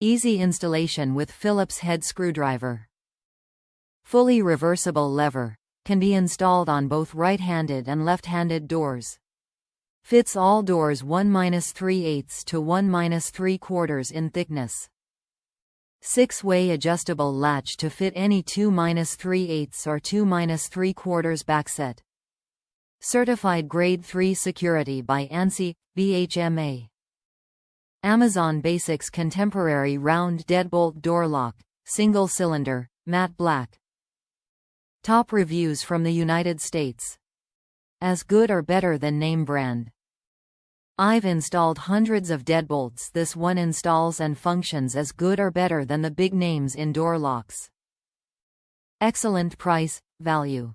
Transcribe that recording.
Easy installation with Phillips head screwdriver. Fully reversible lever. Can be installed on both right-handed and left-handed doors. Fits all doors 1-3/8 to 1-3/4 in thickness. 6-way adjustable latch to fit any 2-3/8 or 2-3/4 backset. Certified Grade 3 security by ANSI, BHMA. Amazon Basics contemporary round deadbolt door lock, single cylinder, matte black. Top reviews from the United States. As good or better than name brand. I've installed hundreds of deadbolts. This one installs and functions as good or better than the big names in door locks. Excellent price, value.